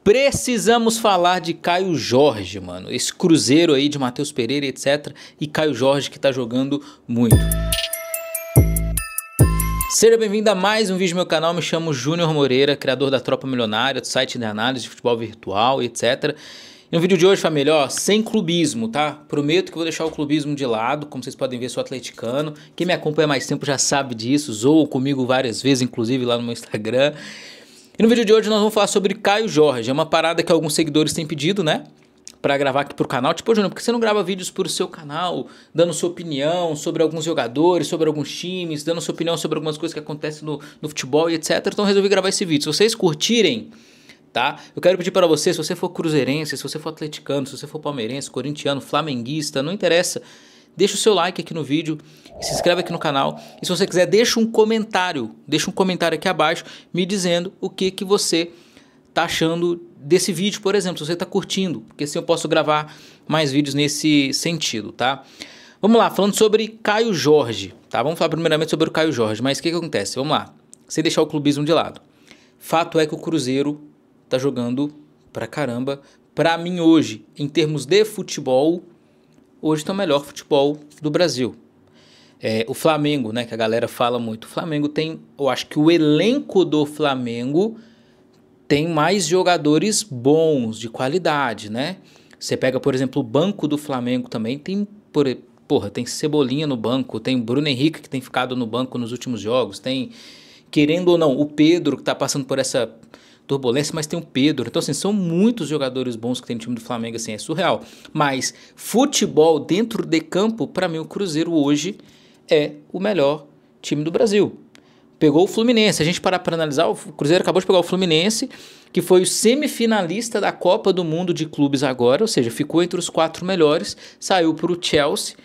Precisamos falar de Caio Jorge, mano. Esse Cruzeiro aí de Matheus Pereira, etc. E Caio Jorge que tá jogando muito. Seja bem-vindo a mais um vídeo no meu canal. Me chamo Júnior Moreira, criador da Tropa Milionária, do site de análise de futebol virtual, etc. E no vídeo de hoje, família, ó, sem clubismo, tá? Prometo que vou deixar o clubismo de lado. Como vocês podem ver, sou atleticano. Quem me acompanha há mais tempo já sabe disso. Zoou comigo várias vezes, inclusive lá no meu Instagram. E no vídeo de hoje nós vamos falar sobre Caio Jorge. É uma parada que alguns seguidores têm pedido, né? Pra gravar aqui pro canal. Tipo, Júnior, por que você não grava vídeos pro seu canal, dando sua opinião sobre alguns jogadores, sobre alguns times, dando sua opinião sobre algumas coisas que acontecem no futebol e etc. Então eu resolvi gravar esse vídeo. Se vocês curtirem, tá? Eu quero pedir para você, se você for cruzeirense, se você for atleticano, se você for palmeirense, corintiano, flamenguista, não interessa, deixa o seu like aqui no vídeo, se inscreve aqui no canal e se você quiser deixa um comentário aqui abaixo me dizendo o que você tá achando desse vídeo, por exemplo, se você tá curtindo, porque assim eu posso gravar mais vídeos nesse sentido, tá? Vamos lá, falando sobre Caio Jorge, tá? Vamos falar primeiramente sobre o Caio Jorge, mas o que acontece? Vamos lá, sem deixar o clubismo de lado. Fato é que o Cruzeiro tá jogando pra caramba. Pra mim hoje, em termos de futebol, hoje tá o melhor futebol do Brasil. O Flamengo, né, que a galera fala muito. O Flamengo tem, eu acho que o elenco do Flamengo tem mais jogadores bons, de qualidade, né? Você pega, por exemplo, o banco do Flamengo também, tem, tem Cebolinha no banco, tem Bruno Henrique que tem ficado no banco nos últimos jogos, tem, querendo ou não, o Pedro que tá passando por essa turbulência, mas tem o Pedro. Então, assim, são muitos jogadores bons que tem no time do Flamengo, assim, é surreal. Mas futebol dentro de campo, para mim, o Cruzeiro hoje é o melhor time do Brasil. Pegou o Fluminense. A gente parar para analisar, o Cruzeiro acabou de pegar o Fluminense, que foi o semifinalista da Copa do Mundo de clubes agora, ou seja, ficou entre os 4 melhores, saiu para o Chelsea,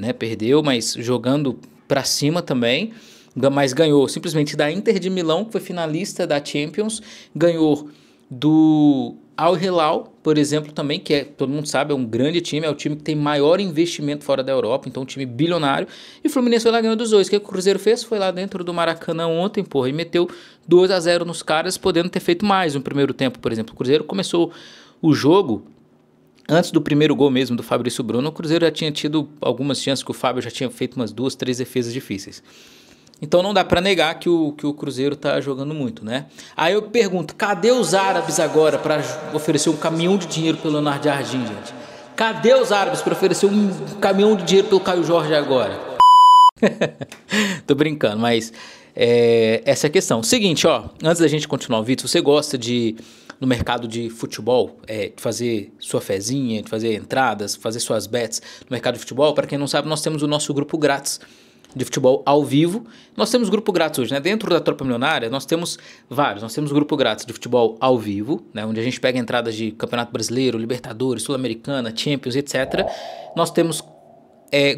né, perdeu, mas jogando para cima também, mas ganhou simplesmente da Inter de Milão, que foi finalista da Champions, ganhou do Al Hilal, por exemplo, também, que todo mundo sabe, é um grande time, é o time que tem maior investimento fora da Europa, então um time bilionário, e o Fluminense foi lá ganhando dos dois. O que o Cruzeiro fez? Foi lá dentro do Maracanã ontem, porra, e meteu 2-0 nos caras, podendo ter feito mais no primeiro tempo, por exemplo. O Cruzeiro começou o jogo, antes do primeiro gol mesmo do Fabrício Bruno, o Cruzeiro já tinha tido algumas chances, que o Fábio já tinha feito umas 2, 3 defesas difíceis. Então não dá pra negar que o Cruzeiro tá jogando muito, né? Aí eu pergunto, cadê os árabes agora pra oferecer um caminhão de dinheiro pelo Leonardo Jardim, gente? Cadê os árabes pra oferecer um caminhão de dinheiro pelo Caio Jorge agora? Tô brincando, mas essa é a questão. Seguinte, ó, antes da gente continuar o vídeo, se você gosta no mercado de futebol, de fazer sua fezinha, de fazer entradas, fazer suas bets no mercado de futebol, para quem não sabe, nós temos o nosso grupo grátis de futebol ao vivo. Nós temos grupo grátis hoje, né? Dentro da Tropa Milionária, nós temos vários. Nós temos grupo grátis de futebol ao vivo, né? Onde a gente pega entradas de Campeonato Brasileiro, Libertadores, Sul-Americana, Champions, etc. Nós temos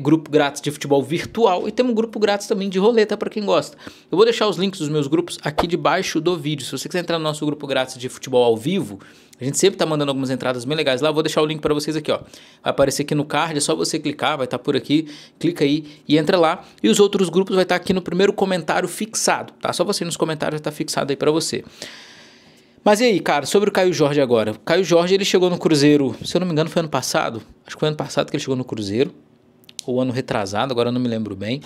grupo grátis de futebol virtual e temos um grupo grátis também de roleta para quem gosta. Eu vou deixar os links dos meus grupos aqui debaixo do vídeo. Se você quiser entrar no nosso grupo grátis de futebol ao vivo, a gente sempre tá mandando algumas entradas bem legais lá. Eu vou deixar o link para vocês aqui, ó. Vai aparecer aqui no card, é só você clicar, vai estar por aqui. Clica aí e entra lá. E os outros grupos vai estar aqui no primeiro comentário fixado, tá? Só você nos comentários vai estar fixado aí para você. Mas e aí, cara, sobre o Caio Jorge agora. O Caio Jorge, ele chegou no Cruzeiro, se eu não me engano foi ano passado. Acho que foi ano passado que ele chegou no Cruzeiro. Ou ano retrasado, agora eu não me lembro bem.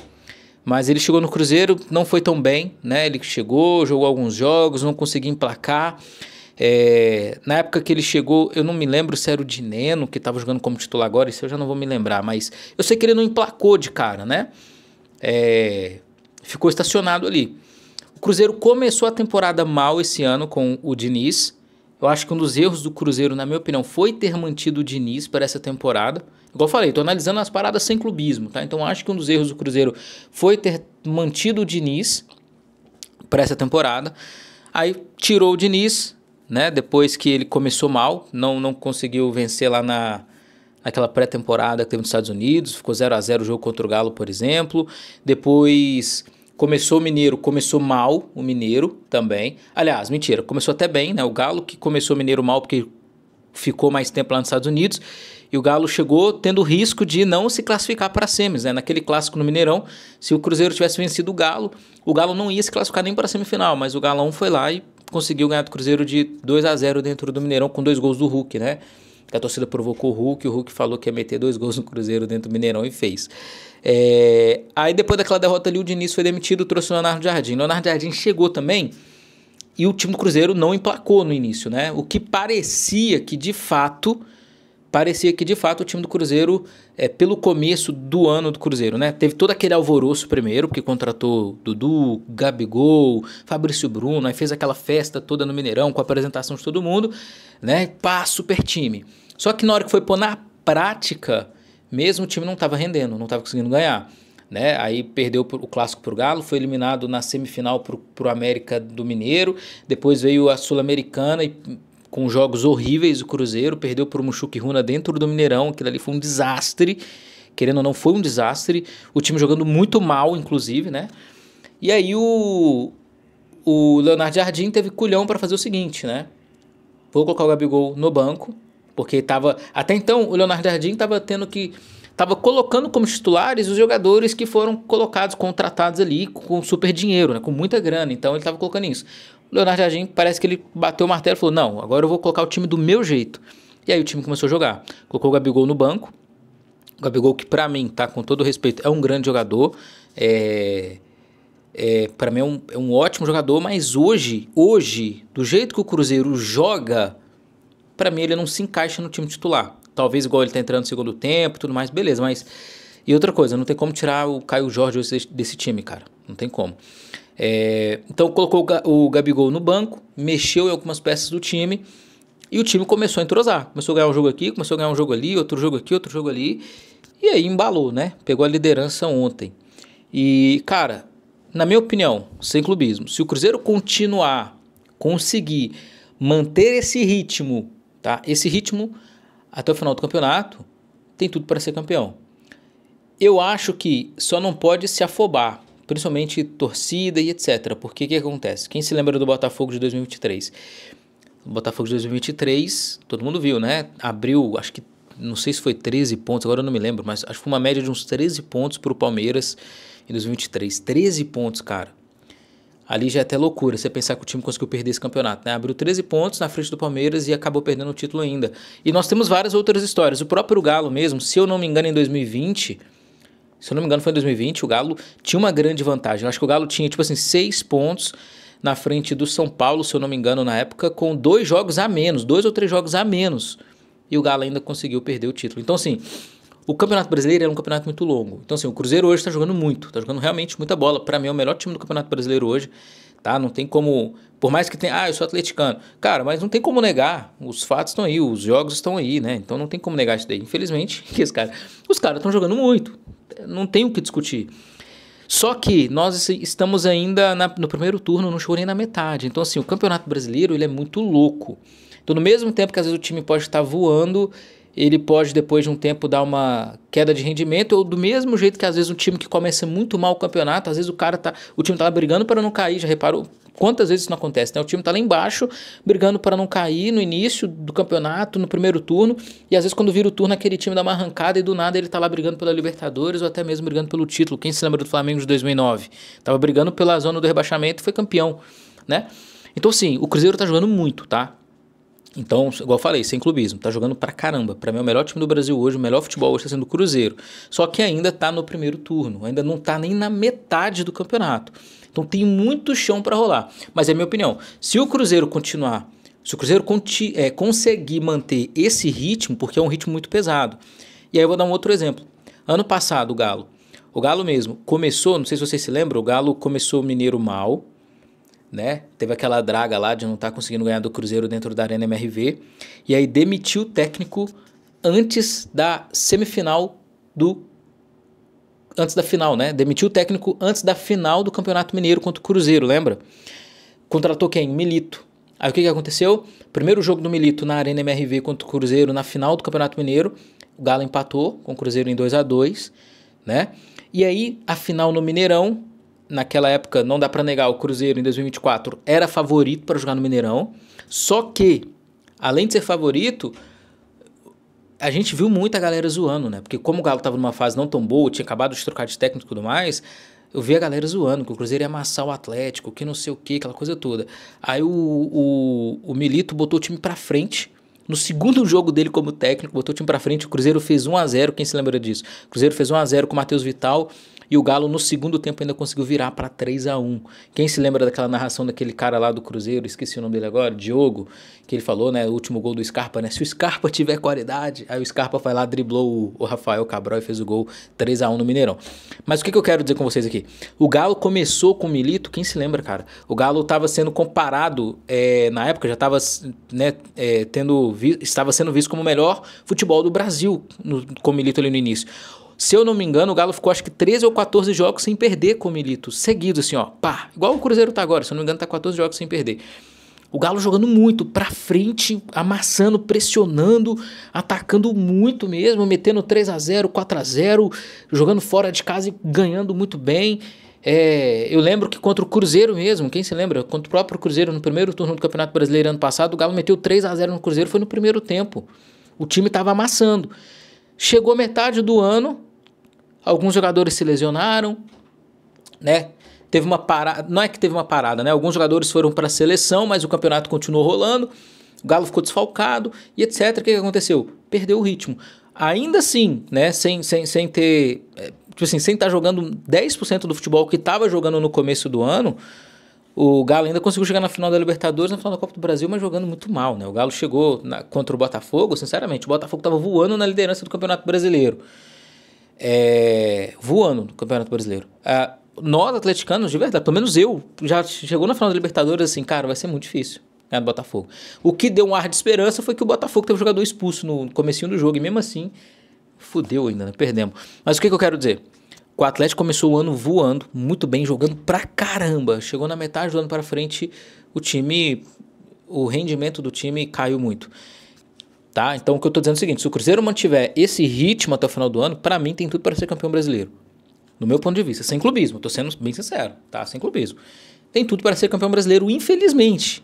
Mas ele chegou no Cruzeiro, não foi tão bem, né? Ele chegou, jogou alguns jogos, não conseguia emplacar. Na época que ele chegou, eu não me lembro se era o Dineno que estava jogando como titular agora, isso eu já não vou me lembrar, mas eu sei que ele não emplacou de cara, né? Ficou estacionado ali. O Cruzeiro começou a temporada mal esse ano com o Diniz. Eu acho que um dos erros do Cruzeiro, na minha opinião, foi ter mantido o Diniz para essa temporada. Igual eu falei, tô analisando as paradas sem clubismo, tá? Então acho que um dos erros do Cruzeiro foi ter mantido o Diniz para essa temporada. Aí tirou o Diniz, né? Depois que ele começou mal, não conseguiu vencer lá naquela pré-temporada que teve nos Estados Unidos, ficou 0-0 o jogo contra o Galo, por exemplo. Depois começou o Mineiro, começou mal o Mineiro também. Aliás, mentira, começou até bem, né? O Galo que começou o Mineiro mal porque ficou mais tempo lá nos Estados Unidos. E o Galo chegou tendo risco de não se classificar para as semis, né? Naquele clássico no Mineirão, se o Cruzeiro tivesse vencido o Galo não ia se classificar nem para a semifinal, mas o Galão foi lá e conseguiu ganhar do Cruzeiro de 2-0 dentro do Mineirão com 2 gols do Hulk, né? Que a torcida provocou o Hulk falou que ia meter 2 gols no Cruzeiro dentro do Mineirão e fez. Aí depois daquela derrota ali, o Diniz foi demitido, trouxe o Leonardo Jardim. Leonardo Jardim chegou também e o time do Cruzeiro não emplacou no início, né? O que parecia que de fato o time do Cruzeiro, pelo começo do ano do Cruzeiro, né? Teve todo aquele alvoroço primeiro, porque contratou Dudu, Gabigol, Fabrício Bruno, aí fez aquela festa toda no Mineirão com a apresentação de todo mundo, né? Pá, super time. Só que na hora que foi pôr na prática, mesmo o time não estava rendendo, não estava conseguindo ganhar, né? Aí perdeu o clássico pro Galo, foi eliminado na semifinal pro América do Mineiro, depois veio a Sul-Americana e com jogos horríveis, o Cruzeiro perdeu por Mushuc e Runa dentro do Mineirão, aquilo ali foi um desastre, querendo ou não foi um desastre, o time jogando muito mal, inclusive, né? E aí o Leonardo Jardim teve culhão para fazer o seguinte, né? Vou colocar o Gabigol no banco, porque até então o Leonardo Jardim estava colocando como titulares os jogadores que foram colocados, contratados ali com super dinheiro, né? Com muita grana, então ele estava colocando isso. O Leonardo Jardim parece que ele bateu o martelo e falou, não, agora eu vou colocar o time do meu jeito. E aí o time começou a jogar. Colocou o Gabigol no banco. O Gabigol, que pra mim, tá, com todo respeito, é um grande jogador. Pra mim é um ótimo jogador, mas hoje, do jeito que o Cruzeiro joga, pra mim ele não se encaixa no time titular. Talvez igual ele tá entrando no segundo tempo e tudo mais, beleza, mas... E outra coisa, não tem como tirar o Caio Jorge desse time, cara. Não tem como. Então colocou o Gabigol no banco, mexeu em algumas peças do time e o time começou a entrosar. Começou a ganhar um jogo aqui, começou a ganhar um jogo ali, outro jogo aqui, outro jogo ali. E aí embalou, né? Pegou a liderança ontem. E, cara, na minha opinião, sem clubismo, se o Cruzeiro conseguir manter esse ritmo, tá? Esse ritmo até o final do campeonato, tem tudo para ser campeão. Eu acho que só não pode se afobar, principalmente torcida e etc. Porque o que acontece? Quem se lembra do Botafogo de 2023? O Botafogo de 2023, todo mundo viu, né? Abriu, acho que, não sei se foi 13 pontos, agora eu não me lembro, mas acho que foi uma média de uns 13 pontos para o Palmeiras em 2023. 13 pontos, cara. Ali já é até loucura você pensar que o time conseguiu perder esse campeonato, né? Abriu 13 pontos na frente do Palmeiras e acabou perdendo o título ainda. E nós temos várias outras histórias. O próprio Galo mesmo, se eu não me engano, em 2020... Se eu não me engano, foi em 2020, o Galo tinha uma grande vantagem. Eu acho que o Galo tinha, tipo assim, 6 pontos na frente do São Paulo, se eu não me engano, na época, com 2 jogos a menos, 2 ou 3 jogos a menos. E o Galo ainda conseguiu perder o título. Então, assim, o Campeonato Brasileiro é um campeonato muito longo. Então, assim, o Cruzeiro hoje tá jogando muito, tá jogando realmente muita bola. Pra mim, é o melhor time do Campeonato Brasileiro hoje, tá? Não tem como... Por mais que tenha... eu sou atleticano. Cara, mas não tem como negar. Os fatos estão aí, os jogos estão aí, né? Então, não tem como negar isso daí. Infelizmente, os caras estão jogando muito. Não tem o que discutir. Só que nós estamos ainda no primeiro turno, não chegou nem na metade. Então, assim, o Campeonato Brasileiro, ele é muito louco. Então, no mesmo tempo que às vezes o time pode estar voando, ele pode, depois de um tempo, dar uma queda de rendimento, ou do mesmo jeito que às vezes um time que começa muito mal o campeonato, às vezes o time tá lá brigando para não cair, já reparou? Quantas vezes isso não acontece, né? O time tá lá embaixo, brigando para não cair no início do campeonato, no primeiro turno, e às vezes quando vira o turno, aquele time dá uma arrancada e do nada ele tá lá brigando pela Libertadores ou até mesmo brigando pelo título. Quem se lembra do Flamengo de 2009? Tava brigando pela zona do rebaixamento e foi campeão, né? Então, assim, o Cruzeiro tá jogando muito, tá? Então, igual eu falei, sem clubismo, tá jogando pra caramba. Pra mim, o melhor time do Brasil hoje, o melhor futebol hoje tá sendo o Cruzeiro. Só que ainda tá no primeiro turno, ainda não tá nem na metade do campeonato. Então tem muito chão pra rolar. Mas é a minha opinião. Se o Cruzeiro conseguir manter esse ritmo, porque é um ritmo muito pesado. E aí eu vou dar um outro exemplo. Ano passado, o Galo mesmo começou, não sei se vocês se lembram, o Galo começou o Mineiro mal, né? Teve aquela draga lá de não estar conseguindo ganhar do Cruzeiro dentro da Arena MRV. E aí demitiu o técnico antes da semifinal antes da final, né? Demitiu o técnico antes da final do Campeonato Mineiro contra o Cruzeiro, lembra? Contratou quem? Milito. Aí o que aconteceu? Primeiro jogo do Milito na Arena MRV contra o Cruzeiro na final do Campeonato Mineiro. O Galo empatou com o Cruzeiro em 2-2, né? E aí a final no Mineirão, naquela época, não dá pra negar, o Cruzeiro em 2024 era favorito para jogar no Mineirão. Só que, além de ser favorito, a gente viu muita galera zoando, né? Porque como o Galo tava numa fase não tão boa, tinha acabado de trocar de técnico e tudo mais, eu vi a galera zoando que o Cruzeiro ia amassar o Atlético, que não sei o que, aquela coisa toda. Aí o Milito botou o time pra frente. No segundo jogo dele como técnico, botou o time pra frente. O Cruzeiro fez 1-0. Quem se lembra disso? O Cruzeiro fez 1-0 com o Matheus Vital. E o Galo, no segundo tempo, ainda conseguiu virar para 3-1. Quem se lembra daquela narração daquele cara lá do Cruzeiro? Esqueci o nome dele agora, Diogo. Que ele falou, né? O último gol do Scarpa, né? Se o Scarpa tiver qualidade. Aí o Scarpa foi lá, driblou o Rafael Cabral e fez o gol 3-1 no Mineirão. Mas o que eu quero dizer com vocês aqui? O Galo começou com o Milito. Quem se lembra, cara? O Galo estava sendo comparado, na época já estava, né, estava sendo visto como o melhor futebol do Brasil com o Milito ali no início. Se eu não me engano, o Galo ficou acho que 13 ou 14 jogos sem perder com o Milito, seguidos assim, ó, pá, igual o Cruzeiro tá agora, se eu não me engano tá 14 jogos sem perder. O Galo jogando muito pra frente, amassando, pressionando, atacando muito mesmo, metendo 3-0, 4-0, jogando fora de casa e ganhando muito bem. Eu lembro que contra o Cruzeiro mesmo, quem se lembra? Contra o próprio Cruzeiro, no primeiro turno do Campeonato Brasileiro ano passado, o Galo meteu 3-0 no Cruzeiro, foi no primeiro tempo. O time tava amassando. Chegou metade do ano, alguns jogadores se lesionaram, né? Teve uma parada, não é que teve uma parada, né? Alguns jogadores foram para a seleção, mas o campeonato continuou rolando, o Galo ficou desfalcado e etc. O que aconteceu? Perdeu o ritmo. Ainda assim, né? Sem ter, tipo assim, sem estar jogando 10% do futebol que estava jogando no começo do ano, o Galo ainda conseguiu chegar na final da Libertadores, na final da Copa do Brasil, mas jogando muito mal, né? O Galo chegou contra o Botafogo, sinceramente, o Botafogo estava voando na liderança do Campeonato Brasileiro. Voando no Campeonato Brasileiro. Nós, atleticanos, de verdade, pelo menos eu, já chegou na final da Libertadores assim, cara, vai ser muito difícil ganhar do Botafogo. O que deu um ar de esperança foi que o Botafogo teve um jogador expulso no comecinho do jogo, e mesmo assim, fudeu ainda, né? Perdemos. Mas o que eu quero dizer? O Atlético começou o ano voando, muito bem, jogando pra caramba. Chegou na metade do ano pra frente, o rendimento do time caiu muito. Tá? Então o que eu tô dizendo é o seguinte, se o Cruzeiro mantiver esse ritmo até o final do ano, pra mim tem tudo para ser campeão brasileiro. No meu ponto de vista, sem clubismo, tô sendo bem sincero, tá? Sem clubismo. Tem tudo para ser campeão brasileiro, infelizmente.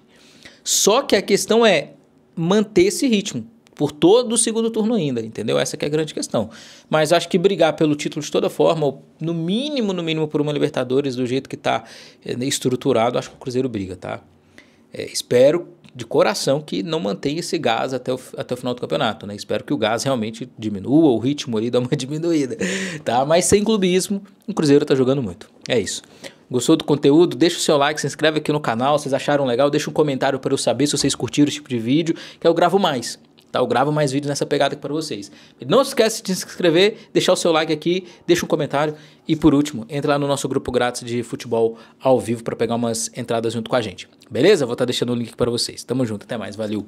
Só que a questão é manter esse ritmo por todo o segundo turno ainda, entendeu? Essa que é a grande questão. Mas acho que brigar pelo título de toda forma, ou no mínimo por uma Libertadores do jeito que tá estruturado, acho que o Cruzeiro briga, tá? Espero de coração que não mantenha esse gás até o final do campeonato, né? Espero que o gás realmente diminua, o ritmo aí dá uma diminuída, tá? Mas sem clubismo, o Cruzeiro tá jogando muito. É isso. Gostou do conteúdo? Deixa o seu like, se inscreve aqui no canal, vocês acharam legal? Deixa um comentário para eu saber se vocês curtiram esse tipo de vídeo, que eu gravo mais. Tá? Eu gravo mais vídeos nessa pegada aqui para vocês. Não se esquece de se inscrever, deixar o seu like aqui, deixa um comentário e por último, entra lá no nosso grupo grátis de futebol ao vivo para pegar umas entradas junto com a gente. Beleza? Vou estar deixando o link para vocês. Tamo junto, até mais, valeu!